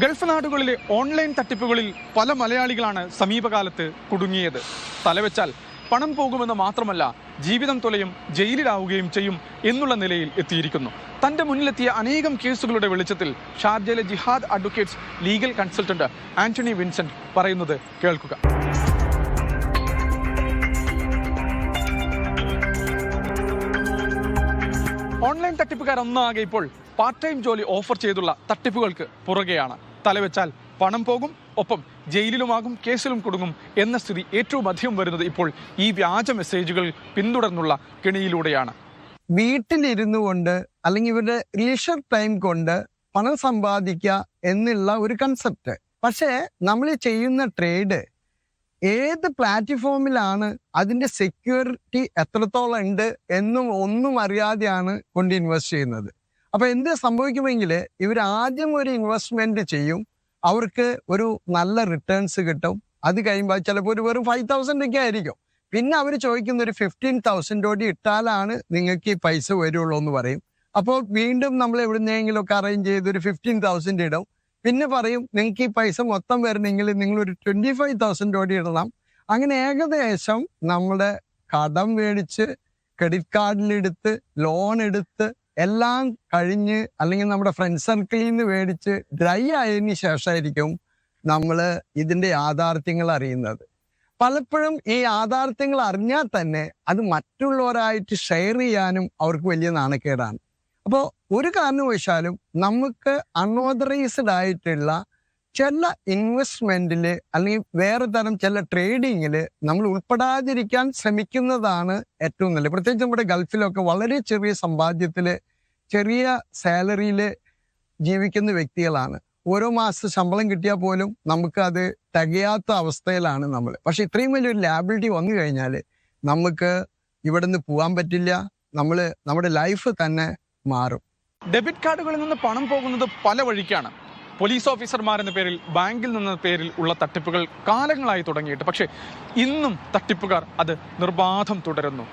Gulf നാടുകളിലെ online തട്ടിപ്പുകളിൽ പല മലയാളികളാണ് സമീപകാലത്ത് കുടുങ്ങിയത്. തലവെച്ചാൽ പണം പോകുമെന്ന് മാത്രമല്ല, ജീവിതം തൊലയും ജയിലിലാവുകയും ചെയ്യും എന്നുള്ള നിലയിൽ എത്തിയിരിക്കുന്നു. തന്റെ മുന്നിലെത്തിയ അനേകം കേസുകളുടെ വെളിച്ചത്തിൽ ഷാർജയിലെ Jihad advocates legal consultant Antony Vincent പറയുന്നത് കേൾക്കുക. ഓൺലൈൻ തട്ടിപ്പുകാർ ഒന്നാകെ ഇപ്പോൾ പാർട്ട് ടൈം ജോലി ഓഫർ ചെയ്തുള്ള തട്ടിപ്പുകൾക്ക് പുറകെയാണ്. തലവെച്ചാൽ പണം പോകും, ഒപ്പം ജയിലിലുമാകും, കേസിലും കുടുങ്ങും എന്ന സ്ഥിതി ഏറ്റവും അധികം വരുന്നത് ഇപ്പോൾ ഈ വ്യാജ മെസ്സേജുകൾ പിന്തുടർന്നുള്ള കെണിയിലൂടെയാണ്. വീട്ടിലിരുന്നു കൊണ്ട് അല്ലെങ്കിൽ ഇവരുടെ ലീഷർ ടൈം കൊണ്ട് പണം സമ്പാദിക്കുക എന്നുള്ള ഒരു കൺസെപ്റ്റ്. പക്ഷേ നമ്മൾ ചെയ്യുന്ന ട്രേഡ് ഏത് പ്ലാറ്റ്ഫോമിലാണ്, അതിന്റെ സെക്യൂരിറ്റി എത്രത്തോളം ഉണ്ട് എന്നും ഒന്നും അറിയാതെയാണ് കൊണ്ട് ഇൻവെസ്റ്റ് ചെയ്യുന്നത്. അപ്പൊ എന്ത് സംഭവിക്കുമെങ്കിൽ ഇവർ ആദ്യം ഒരു ഇൻവെസ്റ്റ്മെന്റ് ചെയ്യും, അവർക്ക് ഒരു നല്ല റിട്ടേൺസ് കിട്ടും. അത് കഴിയുമ്പോൾ ചിലപ്പോൾ ഒരു വെറും 5,000 ഒക്കെ ആയിരിക്കും. പിന്നെ അവർ ചോദിക്കുന്ന ഒരു 15,000 കൂടി ഇട്ടാലാണ് നിങ്ങൾക്ക് ഈ പൈസ വരുള്ളൂ എന്ന് പറയും. അപ്പോൾ വീണ്ടും നമ്മൾ എവിടുന്നെങ്കിലും ഒക്കെ അറേഞ്ച് ചെയ്ത് ഒരു 15,000 ഇടും. പിന്നെ പറയും നിങ്ങൾക്ക് ഈ പൈസ മൊത്തം വരണമെങ്കിൽ നിങ്ങൾ ഒരു 25,000 കൂടി ഇടണം. അങ്ങനെ ഏകദേശം നമ്മുടെ കടം മേടിച്ച് ക്രെഡിറ്റ് കാർഡിലെടുത്ത് ലോൺ എടുത്ത് എല്ലാം കഴിഞ്ഞ് അല്ലെങ്കിൽ നമ്മുടെ ഫ്രണ്ട് സർക്കിളിൽ നിന്ന് മേടിച്ച് ഡ്രൈ ആയതിന് ശേഷമായിരിക്കും നമ്മൾ ഇതിൻ്റെ യാഥാർത്ഥ്യങ്ങൾ അറിയുന്നത്. പലപ്പോഴും ഈ യാഥാർത്ഥ്യങ്ങൾ അറിഞ്ഞാൽ തന്നെ അത് മറ്റുള്ളവരായിട്ട് ഷെയർ ചെയ്യാനും അവർക്ക് വലിയ നാണക്കേടാണ്. അപ്പോൾ ഒരു കാരണവശാലും നമുക്ക് അൺഓതറൈസ്ഡ് ആയിട്ടുള്ള ചില ഇൻവെസ്റ്റ്മെന്റിൽ അല്ലെങ്കിൽ വേറെ തരം ചില ട്രേഡിങ്ങിൽ നമ്മൾ ഉൾപ്പെടാതിരിക്കാൻ ശ്രമിക്കുന്നതാണ് ഏറ്റവും നല്ലത്. പ്രത്യേകിച്ച് നമ്മുടെ ഗൾഫിലൊക്കെ വളരെ ചെറിയ സമ്പാദ്യത്തിൽ ചെറിയ സാലറിയിൽ ജീവിക്കുന്ന വ്യക്തികളാണ്. ഓരോ മാസം ശമ്പളം കിട്ടിയാൽ പോലും നമുക്ക് അത് തികയാത്ത അവസ്ഥയിലാണ് നമ്മൾ. പക്ഷെ ഇത്രയും വലിയൊരു ലാബിലിറ്റി വന്നു കഴിഞ്ഞാൽ നമുക്ക് ഇവിടെ നിന്ന് പോകാൻ പറ്റില്ല, നമ്മുടെ ലൈഫ് തന്നെ മാറും. ഡെബിറ്റ് കാർഡുകളിൽ നിന്ന് പണം പോകുന്നത് പല വഴിക്കാണ്. പോലീസ് ഓഫീസർമാർ എന്ന പേരിൽ, ബാങ്കിൽ നിന്ന പേരിൽ ഉള്ള തട്ടിപ്പുകൾ കാലങ്ങളായി തുടങ്ങിയിട്ട്, പക്ഷെ ഇന്നും തട്ടിപ്പുകാർ അത് നിർബാധം തുടരുന്നു.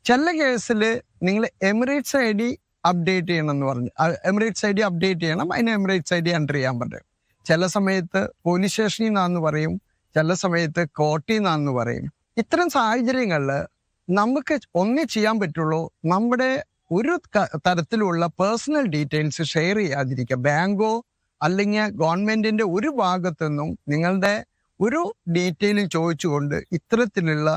ചില കേസിൽ നിങ്ങൾ എമിറേറ്റ്സ് ID അപ്ഡേറ്റ് ചെയ്യണം എന്ന് പറഞ്ഞു, എമിറേറ്റ്സ് ID അപ്ഡേറ്റ് ചെയ്യണം, അതിന് എമിറേറ്റ്സ് ID എൻ്റർ ചെയ്യാൻ പറയും. ചില സമയത്ത് പോലീസ് സ്റ്റേഷനിൽ നിന്നാന്ന് പറയും, ചില സമയത്ത് കോർട്ടിൽ നിന്നാന്ന് പറയും. ഇത്തരം സാഹചര്യങ്ങളിൽ നമുക്ക് ഒന്നേ ചെയ്യാൻ പറ്റുള്ളൂ, നമ്മുടെ ഒരു തരത്തിലുള്ള പേഴ്സണൽ ഡീറ്റെയിൽസ് ഷെയർ ചെയ്യാതിരിക്കുക. ബാങ്കോ അല്ലെങ്കിൽ ഗവൺമെന്റിന്റെ ഒരു ഭാഗത്തുനിന്നും നിങ്ങളുടെ ഒരു ഡീറ്റെയിലും ചോദിച്ചുകൊണ്ട് ഇത്തരത്തിലുള്ള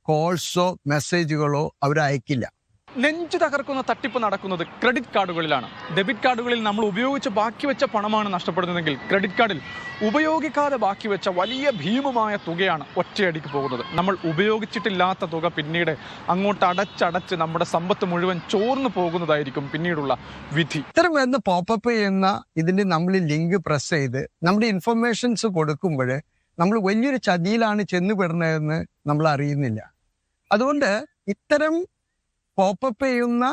കോൾസോ മെസ്സേജുകളോ അവർ അയക്കില്ല. നെഞ്ചു തകർക്കുന്ന തട്ടിപ്പ് നടക്കുന്നത് ക്രെഡിറ്റ് കാർഡുകളിലാണ്. ഡെബിറ്റ് കാർഡുകളിൽ നമ്മൾ ഉപയോഗിച്ച് ബാക്കി വെച്ച പണമാണ് നഷ്ടപ്പെടുന്നതെങ്കിൽ ക്രെഡിറ്റ് കാർഡിൽ ഉപയോഗിക്കാതെ ബാക്കി വെച്ച വലിയ ഭീമമായ തുകയാണ് ഒറ്റയടിക്ക് പോകുന്നത്. നമ്മൾ ഉപയോഗിച്ചിട്ടില്ലാത്ത തുക പിന്നീട് അങ്ങോട്ട് അടച്ചടച്ച് നമ്മുടെ സമ്പത്ത് മുഴുവൻ ചോർന്നു പോകുന്നതായിരിക്കും പിന്നീടുള്ള വിധി. ഇത്തരം എന്ന് പോപ്പപ്പ് ചെയ്യുന്ന ഇതിൻ്റെ നമ്മൾ ലിങ്ക് പ്രസ് ചെയ്ത് നമ്മുടെ ഇൻഫർമേഷൻസ് കൊടുക്കുമ്പോൾ നമ്മൾ വലിയൊരു ചതിയിലാണ് ചെന്നുപെടുന്നതെന്ന് നമ്മൾ അറിയുന്നില്ല. അതുകൊണ്ട് ഇത്തരം പോപ്പപ്പ് ചെയ്യുന്ന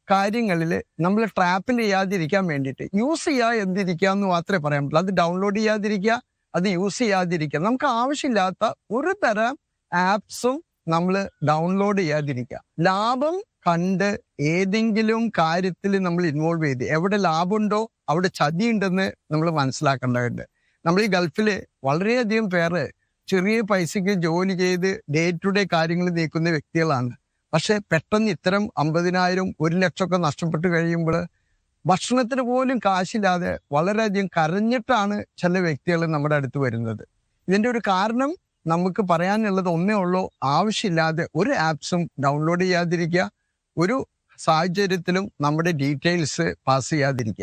കാര്യങ്ങളിൽ നമ്മൾ ട്രാപ്പിൽ ചെയ്യാതിരിക്കാൻ വേണ്ടിയിട്ട് യൂസ് ചെയ്യാതിരിക്കുക എന്ന് മാത്രമേ പറയാൻ പറ്റുള്ളൂ. അത് ഡൗൺലോഡ് ചെയ്യാതിരിക്കുക, അത് യൂസ് ചെയ്യാതിരിക്കുക. നമുക്ക് ആവശ്യമില്ലാത്ത ഒരു തരം ആപ്സും നമ്മൾ ഡൗൺലോഡ് ചെയ്യാതിരിക്കുക. ലാഭം കണ്ട് ഏതെങ്കിലും കാര്യത്തിൽ നമ്മൾ ഇൻവോൾവ് ചെയ്ത് എവിടെ ലാഭമുണ്ടോ അവിടെ ചതി ഉണ്ടെന്ന് നമ്മൾ മനസ്സിലാക്കേണ്ടതുണ്ട്. നമ്മൾ ഈ ഗൾഫിൽ വളരെയധികം പേര് ചെറിയ പൈസയ്ക്ക് ജോലി ചെയ്ത് ഡേ ടു ഡേ കാര്യങ്ങൾ നീക്കുന്ന വ്യക്തികളാണ്. പക്ഷെ പെട്ടെന്ന് ഇത്തരം 50,000 1 ലക്ഷമൊക്കെ നഷ്ടപ്പെട്ട് കഴിയുമ്പോൾ ഭക്ഷണത്തിന് പോലും കാശില്ലാതെ വളരെയധികം കരഞ്ഞിട്ടാണ് ചില വ്യക്തികൾ നമ്മുടെ അടുത്ത് വരുന്നത്. ഇതിൻ്റെ ഒരു കാരണം നമുക്ക് പറയാനുള്ളത് ഒന്നേ ഉള്ളൂ, ആവശ്യമില്ലാതെ ഒരു ആപ്സും ഡൗൺലോഡ് ചെയ്യാതിരിക്കുക, ഒരു സാഹചര്യത്തിലും നമ്മുടെ ഡീറ്റെയിൽസ് പാസ് ചെയ്യാതിരിക്കുക.